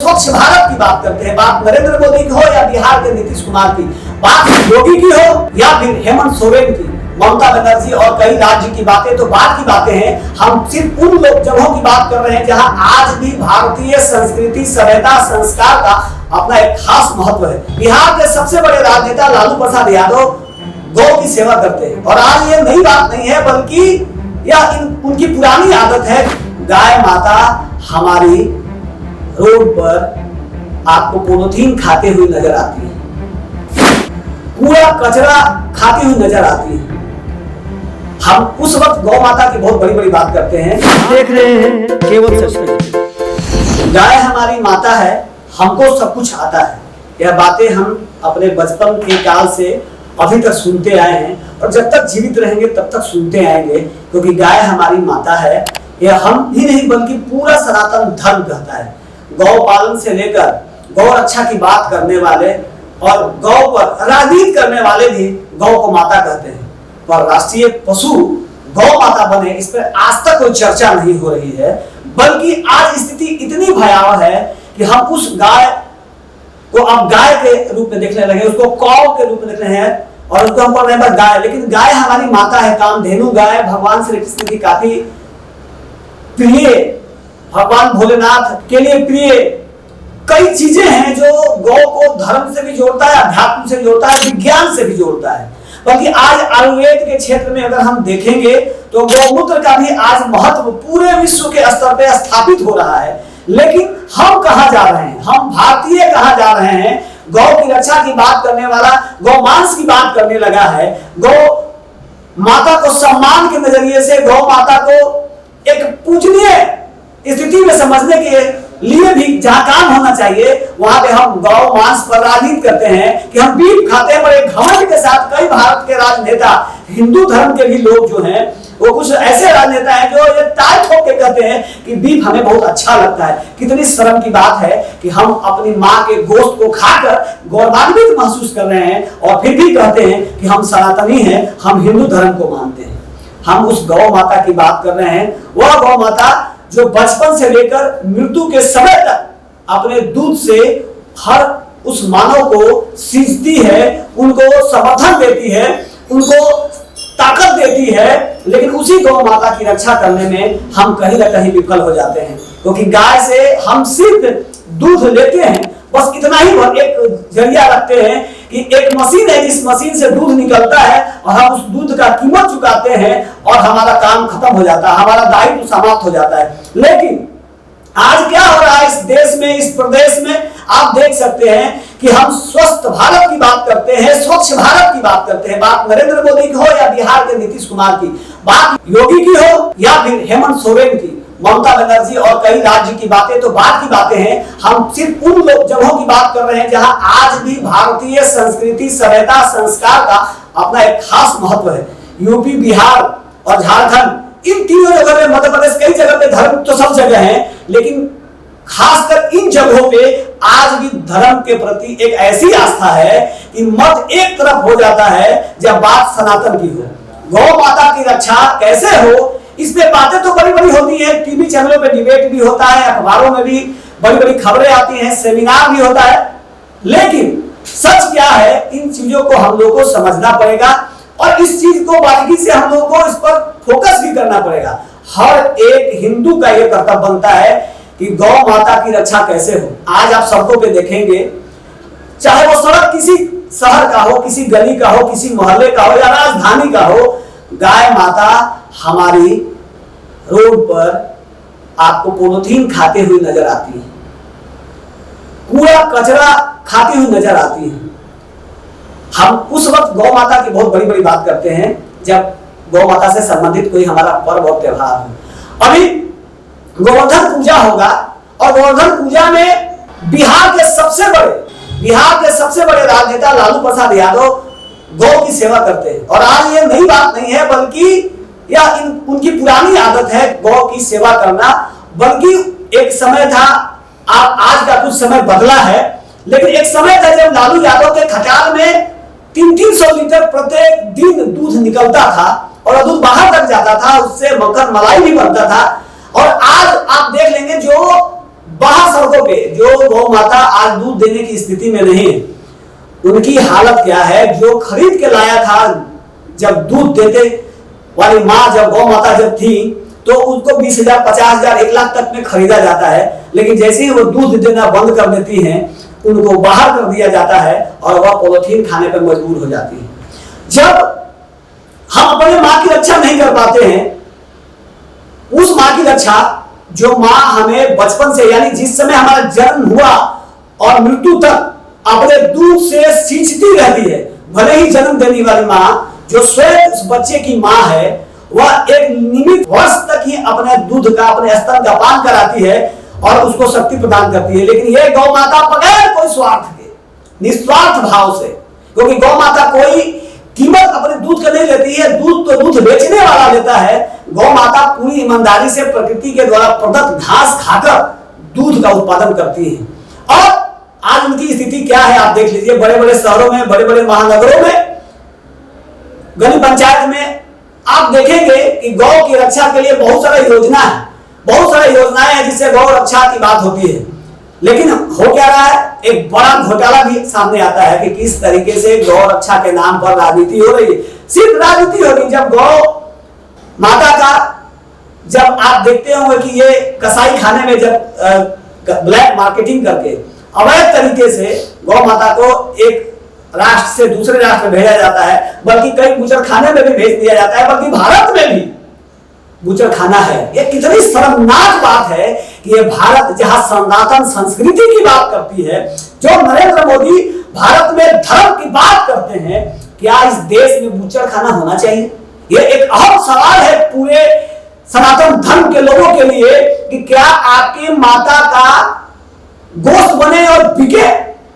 स्वच्छ भारत की बात करते हैं, बात नरेंद्र मोदी की हो या बिहार के नीतीश कुमार की, बात योगी की हो या फिर हेमंत सोरेन की, ममता बनर्जी और कई राज्य की बातें तो बात की बातें हैं। हम सिर्फ उन लोग जगहों की बात कर रहे हैं जहां आज भी भारतीय संस्कृति, सभ्यता, संस्कार का अपना एक खास महत्व है। बिहार के सबसे बड़े राजनेता लालू प्रसाद यादव गौ की सेवा करते हैं और आज ये नई बात नहीं है बल्कि यह उनकी पुरानी आदत है। गाय माता हमारी रोड पर आपको पॉलीथीन खाते हुए नजर आती है, कूड़ा कचरा खाती हुई नजर आती है। हम उस वक्त गौ माता की बहुत बड़ी बड़ी बात करते हैं। देख रहे हैं केवल सच। गाय हमारी माता है, हमको सब कुछ आता है। यह बातें हम अपने बचपन के काल से अभी तक सुनते आए हैं और जब तक जीवित रहेंगे तब तक सुनते आएंगे, क्योंकि गाय हमारी माता है। यह हम ही नहीं बल्कि पूरा सनातन धर्म कहता है। गौ पालन से लेकर गौ रक्षा की बात करने वाले और गौ पर राजनीति करने वाले भी गौ को माता कहते हैं, पर राष्ट्रीय पशु गौ माता बने इस पर आज तक कोई चर्चा नहीं हो रही है। बल्कि आज स्थिति इतनी भयावह है कि हम उस गाय को अब गाय के रूप में देखने लगे, उसको कौ के रूप में देख रहे हैं और उसको हम बोल रहे हैं गाय। लेकिन गाय हमारी माता है। कामधेनु गाय भगवान श्री कृष्ण की काफी प्रिय, भगवान भोलेनाथ के लिए प्रिय कई चीजें हैं जो गौ को धर्म से भी जोड़ता है, अध्यात्म से जोड़ता है, विज्ञान से भी जोड़ता है। बल्कि आज आयुर्वेद के क्षेत्र में अगर हम देखेंगे तो गौमूत्र का भी आज महत्व पूरे विश्व के स्तर पर स्थापित हो रहा है। लेकिन हम कहां जा रहे हैं, हम भारतीय कहां जा रहे हैं? गौ की रक्षा की बात करने वाला गौ मांस की बात करने लगा है। गौ माता को सम्मान के नजरिए से गौ माता को एक पूजनीय स्थिति में समझने के लिए भी जहां काम होना चाहिए वहां पे हम गौ मांस पर राजनीति करते हैं कि हम बीफ खाते हैं। बड़े घमंड के साथ कई भारत के राजनेता, हिंदू धर्म के भी लोग जो हैं, वो कुछ ऐसे राजनेता हैं जो ये टाइट होकर कहते हैं कि बीफ हमें बहुत अच्छा लगता है। कितनी शर्म की बात है कि हम अपनी माँ के गोश्त को खाकर गौरवान्वित महसूस कर रहे हैं और फिर भी कहते हैं कि हम सनातनी हैं, हम हिंदू धर्म को मानते हैं। हम उस गौ माता की बात कर रहे हैं, वह गौ माता जो बचपन से लेकर मृत्यु के समय तक अपने दूध से हर उस मानव को सींचती है, उनको समर्थन देती है, उनको ताकत देती है। लेकिन उसी गौ माता की रक्षा करने में हम कहीं ना कहीं विफल हो जाते हैं, क्योंकि गाय से हम सिर्फ दूध लेते हैं, बस इतना ही एक जरिया रखते हैं कि एक मशीन है जिस मशीन से दूध निकलता है और हम उस दूध का कीमत चुकाते हैं और हमारा काम खत्म हो जाता है, हमारा दायित्व समाप्त हो जाता है। लेकिन आज क्या हो रहा है इस देश में, इस प्रदेश में? आप देख सकते हैं कि हम स्वस्थ भारत की बात करते हैं, स्वच्छ भारत की बात करते हैं। बात नरेंद्र मोदी की हो या बिहार के नीतीश कुमार की, बात योगी की हो या फिर हेमंत सोरेन की, ममता बनर्जी और कई राज्य की बातें तो बात की बातें हैं। हम सिर्फ उन लोग जगहों की बात कर रहे हैं जहां आज भी भारतीय संस्कृति, सभ्यता, संस्कार का अपना एक खास महत्व है। यूपी, बिहार और झारखंड, इन तीनों जगह पे, मध्य प्रदेश, कई जगह पे धर्म तो सब जगह है, लेकिन खासकर इन जगहों पे आज भी धर्म के प्रति एक ऐसी आस्था है कि मत एक तरफ हो जाता है जब बात सनातन की हो। गौ माता की रक्षा कैसे हो, इसमें बातें तो बड़ी बड़ी होती है, टीवी चैनलों पे डिबेट भी होता है, अखबारों में भी बड़ी बड़ी खबरें आती हैं, सेमिनार भी होता है। लेकिन सच क्या है, इन चीजों को हम लोग को समझना पड़ेगा और इस चीज को बारीकी से हम लोग को इस पर फोकस भी करना पड़ेगा। हर एक हिंदू का यह कर्तव्य बनता है कि गौ माता की रक्षा कैसे हो। आज आप सड़कों पे देखेंगे, चाहे वो सड़क किसी शहर का हो, किसी गली का हो, किसी मोहल्ले का हो या राजधानी का हो, गाय माता हमारी रोड पर आपको पॉलीथीन खाते हुए नजर आती है, कूड़ा कचरा खाती हुई नजर आती है। हम उस वक्त गौ माता की बहुत बड़ी बड़ी बात करते हैं जब गौ माता से संबंधित कोई हमारा पर्व और त्योहार हो। अभी गोवर्धन पूजा होगा और गोवर्धन पूजा में बिहार के सबसे बड़े राजनेता लालू प्रसाद यादव गौ की सेवा करते हैं। और आज ये नई बात नहीं है बल्कि यह उनकी पुरानी आदत है गौ की सेवा करना। बल्कि एक समय था, आज का कुछ समय बदला है, लेकिन एक समय था जब लालू यादव के खटाल में 300 लीटर प्रत्येक दिन दूध निकलता था और दूध बाहर तक जाता था, उससे मक्खन मलाई भी बनता था। और आज आप देख लेंगे जो बाहर सड़कों पे जो गौ माता आज दूध देने की स्थिति में नहीं है, उनकी हालत क्या है। जो खरीद के लाया था, जब दूध देते वाली माँ, जब गौ माता जब थी, तो उनको 20,000, 50,000, 1 लाख तक में खरीदा जाता है। लेकिन जैसे ही वो दूध देना बंद कर देती हैं, उनको बाहर कर दिया जाता है और वह पॉलिथीन खाने पर मजबूर हो जाती है। जब हम अपने माँ की रक्षा नहीं कर पाते हैं, उस माँ की रक्षा जो माँ हमें बचपन से, यानी जिस समय हमारा जन्म हुआ और मृत्यु तक अपने दूध से सींचती रहती है, भले ही जन्म देने वाली माँ जो स्वयं उस बच्चे की माँ है, वह एक नियमित वर्ष तक ही अपने दूध का, अपने स्तन का पान कराती है और उसको शक्ति प्रदान करती है। लेकिन यह गौ माता बगैर कोई स्वार्थ के, निस्वार्थ भाव से, क्योंकि गौ माता कोई कीमत अपने दूध का नहीं लेती है, दूध तो दूध बेचने वाला लेता है। गौ माता पूरी ईमानदारी से प्रकृति के द्वारा प्रदत्त घास खाकर दूध का उत्पादन करती है। और आज उनकी स्थिति क्या है आप देख लीजिए। बड़े बड़े शहरों में, बड़े बड़े महानगरों में, गली पंचायत में आप देखेंगे कि गौ की रक्षा के लिए बहुत सारा योजना है, बहुत सारी योजनाएं हैं जिससे गौ रक्षा की बात होती है। लेकिन हो क्या रहा है, एक बड़ा घोटाला भी सामने आता है कि किस तरीके से गौ रक्षा के नाम पर राजनीति हो रही है। सिर्फ राजनीति होगी जब गौ माता का, जब आप देखते होंगे कि ये कसाई खाने में जब ब्लैक मार्केटिंग करके अवैध तरीके से गौ माता को एक राष्ट्र से दूसरे राष्ट्र में भेजा जाता है, बल्कि कई बूचर खाने में भी भेज दिया जाता है, बल्कि भारत में भी बूचर खाना है। ये कितनी शर्मनाक बात है कि ये भारत जहां सनातन संस्कृति की बात करती है, जो नरेंद्र मोदी भारत में धर्म की बात करते हैं, क्या इस देश में बूचर खाना होना चाहिए? ये एक अहम सवाल है पूरे सनातन धर्म के लोगों के लिए कि क्या आपकी माता का गोश्त बने और बिके,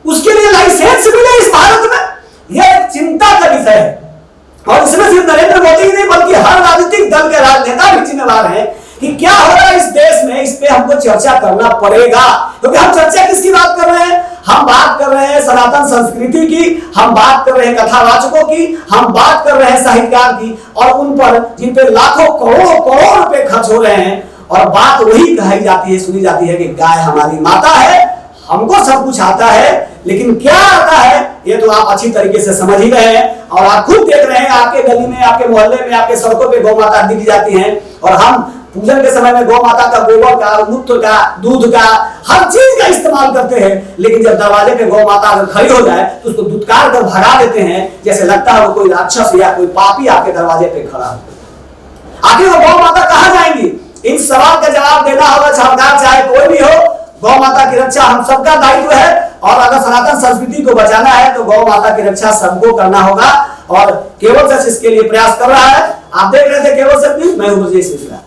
उसके लिए लाइसेंस मिले इस भारत में? यह एक चिंता का विषय है। और इसमें सिर्फ नरेंद्र मोदी नहीं बल्कि हर राजनीतिक दल के राजनेता भी जिम्मेदार हैं कि क्या हो रहा है इस देश में। इस पे हमको चर्चा करना पड़ेगा, क्योंकि हम चर्चा किसकी बात कर रहे हैं? हम बात कर रहे हैं सनातन संस्कृति की, हम बात कर रहे हैं कथावाचकों की, हम बात कर रहे हैं साहित्यकार की, और उन पर जिन पे लाखों करोड़ों करोड़ रुपए खर्च हो रहे हैं। और बात वही कही जाती है, सुनी जाती है कि गाय हमारी माता है, हमको सब कुछ आता है, लेकिन क्या आता है ये तो आप अच्छी तरीके से समझ ही रहे हैं। और आप खुद देख रहे हैं, आपके गली में, आपके मोहल्ले में, आपके सड़कों पे गौ माता दिख जाती हैं, और हम पूजन के समय में गौ माता का गोबर का, मूत्र का, दूध का, हर चीज का इस्तेमाल करते हैं। लेकिन जब दरवाजे पे गौ माता अगर खड़ी हो जाए तो उसको दुत्कार कर भगा देते हैं, जैसे लगता है वो कोई राक्षस या कोई पापी आपके दरवाजे पे खड़ा है। आखिर वो गौ माता कहाँ जाएंगी? इन सवाल का जवाब देना होगा, सरकार चाहे कोई भी हो। गौ माता की रक्षा हम सबका दायित्व है, और अगर सनातन संस्कृति को बचाना है तो गौ माता की रक्षा सबको करना होगा। और केवल सच इसके लिए प्रयास कर रहा है। आप देख रहे थे केवल सच न्यूज, मैं हूं विजय सिंह।